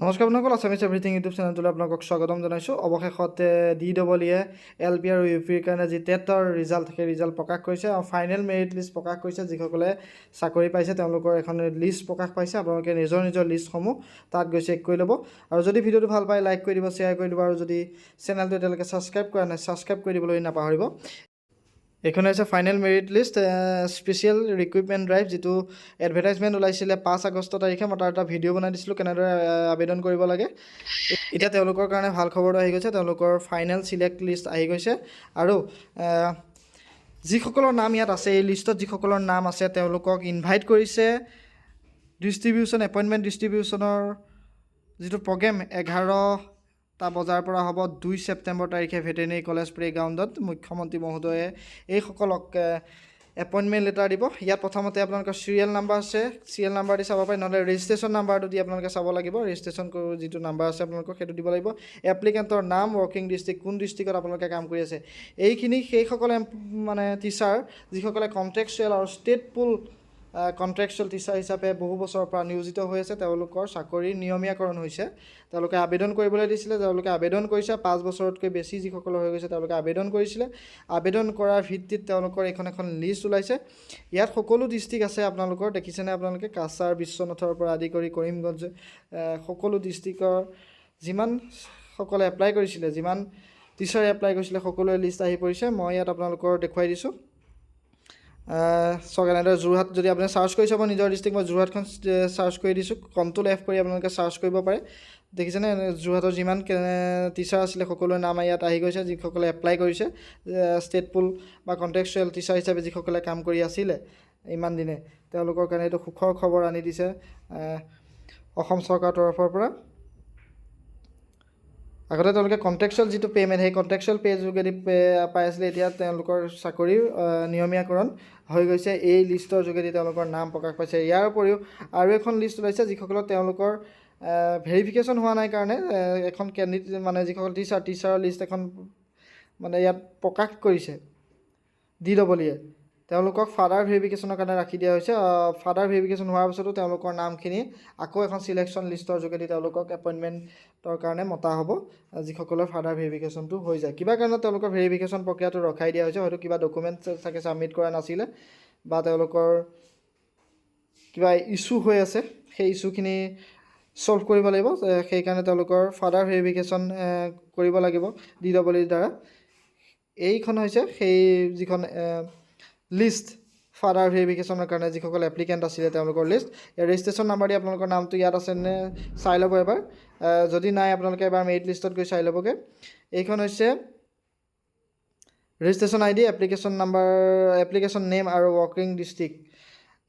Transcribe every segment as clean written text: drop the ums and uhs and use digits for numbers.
নমস্কাৰ বন্ধুসকল, Assamese everything YouTube চেনেলটোলৈ আপোনালোকক স্বাগতম জনাইছোঁ। অৱশেষত DEE LP আৰু UPৰ কাৰণে যি টেটৰ ৰিজাল্ট সেই ৰিজাল্ট প্ৰকাশ কৰিছে আৰু ফাইনেল মেৰিট লিষ্ট প্ৰকাশ কৰিছে। যিসকলে চাকৰি পাইছে তেওঁলোকৰ এখন লিষ্ট প্ৰকাশ পাইছে। আপোনালোকে নিজৰ লিষ্টসমূহ তাত গৈ চেক কৰি ল'ব। আৰু যদি ভিডিঅ'টো ভাল পায় লাইক কৰি দিব, শ্বেয়াৰ কৰি দিব, আৰু যদি চেনেলটো এতিয়ালৈকে ছাবস্ক্ৰাইব কৰা নাই ছাবস্ক্ৰাইব কৰি দিবলৈ নাপাহৰিব। এইখন হৈছে final merit list special recruitment drive, যিটো এডভাৰটাইজমেণ্ট ওলাইছিলে 5 আগষ্ট তাৰিখে। মই তাৰ এটা ভিডিঅ' বনাই দিছিলোঁ কেনেদৰে আবেদন কৰিব লাগে। এতিয়া তেওঁলোকৰ কাৰণে ভাল খবৰটো আহি গৈছে, তেওঁলোকৰ ফাইনেল চিলেক্ট লিষ্ট আহি গৈছে। আৰু যিসকলৰ নাম ইয়াত আছে, এই লিষ্টত যিসকলৰ নাম আছে তেওঁলোকক ইনভাইট কৰিছে ডিষ্ট্ৰিবিউশ্যন এপইণ্টমেণ্ট ডিষ্ট্ৰিবিউশ্যনৰ যিটো প্ৰগ্ৰেম 11টা বজাৰ পৰা হ'ব 2 ছেপ্টেম্বৰ তাৰিখে ভেটেৰিনেৰী কলেজ প্লেগ্ৰাউণ্ডত। মুখ্যমন্ত্ৰী মহোদয়ে এইসকলক এপইণ্টমেণ্ট লেটাৰ দিব। ইয়াত প্ৰথমতে আপোনালোকৰ চিৰিয়েল নাম্বাৰ আছে, চিৰিয়েল নাম্বাৰ দি চাব পাৰে, নহ'লে ৰেজিষ্ট্ৰেশ্যন নাম্বাৰটো দি আপোনালোকে চাব লাগিব। ৰেজিষ্ট্ৰেশ্যন যিটো নাম্বাৰ আছে আপোনালোকৰ সেইটো দিব লাগিব। এপ্লিকেণ্টৰ নাম, ৱৰ্কিং ডিষ্ট্ৰিক্ট, কোন ডিষ্ট্ৰিক্টত আপোনালোকে কাম কৰি আছে, এইখিনি সেইসকলে টিচাৰ যিসকলে কণ্ট্ৰেকচুৱেল আৰু ষ্টেট পুল কণ্ট্ৰেকচুৱেল টিচাৰ হিচাপে বহু বছৰৰ পৰা নিয়োজিত হৈ আছে। তেওঁলোকৰ চাকৰিৰ নিয়মীয়াকৰণ হৈছে। তেওঁলোকে আবেদন কৰিবলৈ দিছিলে, তেওঁলোকে আবেদন কৰিছে। 5 বছৰতকৈ বেছি যিসকলৰ হৈ গৈছে তেওঁলোকে আবেদন কৰিছিলে। আবেদন কৰাৰ ভিত্তিত তেওঁলোকৰ এখন লিষ্ট ওলাইছে। ইয়াত সকলো ডিষ্ট্ৰিক্ট আছে আপোনালোকৰ, দেখিছেনে আপোনালোকে? কাছাৰ, বিশ্বনাথৰ পৰা আদি কৰি কৰিমগঞ্জ, সকলো ডিষ্ট্ৰিক্টৰ যিমানসকলে এপ্লাই কৰিছিলে, যিমান টিচাৰে এপ্লাই কৰিছিলে সকলোৰে লিষ্ট আহি পৰিছে। মই ইয়াত আপোনালোকৰ দেখুৱাই দিছোঁ। চাওক এনেদৰে যোৰহাট, যদি আপুনি চাৰ্চ কৰি চাব নিজৰ ডিষ্ট্ৰিক্ট, মই যোৰহাটখন চাৰ্চ কৰি দিছোঁ। Ctrl F কৰি আপোনালোকে চাৰ্চ কৰিব পাৰে। দেখিছেনে যোৰহাটৰ যিমান টিচাৰ আছিলে সকলোৰে নাম ইয়াত আহি গৈছে, যিসকলে এপ্লাই কৰিছে ষ্টেট পুল বা কণ্ট্ৰেকচুৱেল টিচাৰ হিচাপে যিসকলে কাম কৰি আছিলে ইমান দিনে, তেওঁলোকৰ কাৰণে এইটো সুখৰ খবৰ আনি দিছে অসম চৰকাৰৰ তৰফৰ পৰা। আগতে তেওঁলোকে কণ্ট্ৰেকচুৱেল যিটো পে'মেণ্ট, সেই কণ্ট্ৰেকচুৱেল পে' যোগেদি পাই আছিলে। এতিয়া তেওঁলোকৰ চাকৰিৰ নিয়মীয়াকৰণ হৈ গৈছে। এই লিষ্টৰ যোগেদি তেওঁলোকৰ নাম প্ৰকাশ পাইছে। ইয়াৰ উপৰিও আৰু এখন লিষ্ট ওলাইছে, যিসকলৰ তেওঁলোকৰ ভেৰিফিকেশ্যন হোৱা নাই কাৰণে এখন কেণ্ডিডেট যিসকল টিচাৰৰ লিষ্ট এখন ইয়াত প্ৰকাশ কৰিছে DEE। তেওঁলোকক ফাৰ্ডাৰ ভেৰিফিকেশ্যনৰ কাৰণে ৰাখি দিয়া হৈছে। ফাৰ্ডাৰ ভেৰিফিকেশ্যন হোৱাৰ পিছতো তেওঁলোকৰ নামখিনি আকৌ এখন চিলেকশ্যন লিষ্টৰ যোগেদি তেওঁলোকক এপইণ্টমেণ্টৰ কাৰণে মতা হ'ব, যিসকলৰ ফাৰ্ডাৰ ভেৰিফিকেশ্যনটো হৈ যায়। কিবা কাৰণত তেওঁলোকৰ ভেৰিফিকেশ্যন প্ৰক্ৰিয়াটো ৰখাই দিয়া হৈছে। হয়তো কিবা ডকুমেণ্টছ চাগে ছাবমিট কৰা নাছিলে বা তেওঁলোকৰ কিবা ইছ্যু হৈ আছে, সেই ইছ্যুখিনি ছল্ভ কৰিব লাগিব। সেইকাৰণে তেওঁলোকৰ ফাৰ্ডাৰ ভেৰিফিকেশ্যন কৰিব লাগিব DEE দ্বাৰা। এইখন হৈছে সেই যিখন লিষ্ট ফাৰ্ডাৰ ভেৰিফিকেশ্যনৰ কাৰণে যিসকল এপ্লিকেণ্ট আছিলে তেওঁলোকৰ লিষ্ট। ৰেজিষ্ট্ৰেশ্যন নাম্বাৰ দি আপোনালোকৰ নামটো ইয়াত আছেনে চাই ল'ব এবাৰ। যদি নাই আপোনালোকে এবাৰ মেৰিট লিষ্টত গৈ চাই ল'বগৈ। এইখন হৈছে registration ID, application number, application name আৰু ৱৰ্কিং ডিষ্ট্ৰিক্ট।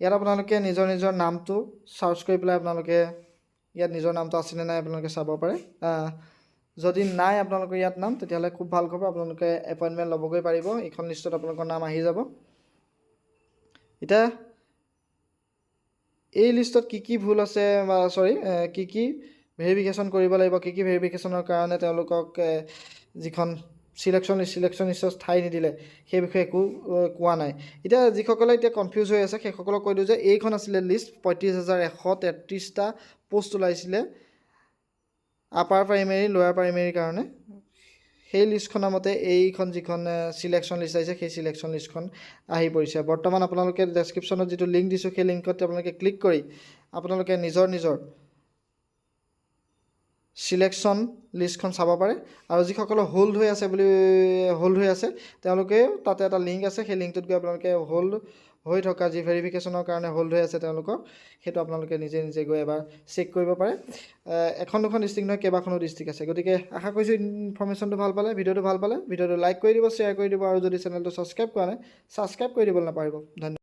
ইয়াত আপোনালোকে নিজৰ নামটো চাৰ্চ কৰি পেলাই আপোনালোকে ইয়াত নিজৰ নামটো আছেনে নাই আপোনালোকে চাব পাৰে। যদি নাই আপোনালোকৰ ইয়াত নাম, তেতিয়াহ'লে খুব ভাল খবৰ, আপোনালোকে এপইণ্টমেণ্ট ল'বগৈ পাৰিব। এইখন লিষ্টত আপোনালোকৰ নাম আহি যাব। এতিয়া এই লিষ্টত কি ভুল আছে বা কি ভেৰিফিকেশ্যন কৰিব লাগিব, কি ভেৰিফিকেশ্যনৰ কাৰণে তেওঁলোকক যিখন চিলেকশ্যন লিষ্টত ঠাই নিদিলে, সেই বিষয়ে একো কোৱা নাই। এতিয়া যিসকলে এতিয়া কনফিউজ হৈ আছে সেইসকলক কৈ দিওঁ যে এইখন আছিলে লিষ্ট। 35,133টা পোষ্ট ওলাইছিলে আপাৰ প্ৰাইমেৰী, লোৱাৰ প্ৰাইমেৰীৰ কাৰণে। সেই লিষ্টখনৰ মতে এইখন যিখন চিলেকশ্যন লিষ্ট আহিছে সেই চিলেকশ্যন লিষ্টখন আহি পৰিছে। বৰ্তমান আপোনালোকে ডেছক্ৰিপশ্যনত যিটো লিংক দিছোঁ সেই লিংকত আপোনালোকে ক্লিক কৰি আপোনালোকে নিজৰ চিলেকশ্যন লিষ্টখন চাব পাৰে। আৰু যিসকলৰ হোল্ড হৈ আছে তেওঁলোকেও তাতে এটা লিংক আছে, সেই লিংকটোত গৈ আপোনালোকে হোল্ড হৈ থকা যি ভেৰিফিকেশ্যনৰ কাৰণে হোল্ড হৈ আছে তেওঁলোকৰ, সেইটো আপোনালোকে নিজে গৈ এবাৰ চেক কৰিব পাৰে। এখন দুখন ডিষ্ট্ৰিক্ট নহয়, কেইবাখনো ডিষ্ট্ৰিক্ট আছে। গতিকে আশা কৰিছোঁ ইনফৰ্মেশ্যনটো ভাল পালে, ভিডিঅ'টো লাইক কৰি দিব, শ্বেয়াৰ কৰি দিব, আৰু যদি চেনেলটো ছাবস্ক্ৰাইব কৰা নাই ছাবস্ক্ৰাইব কৰি দিবলৈ নাপাহৰিব। ধন্যবাদ।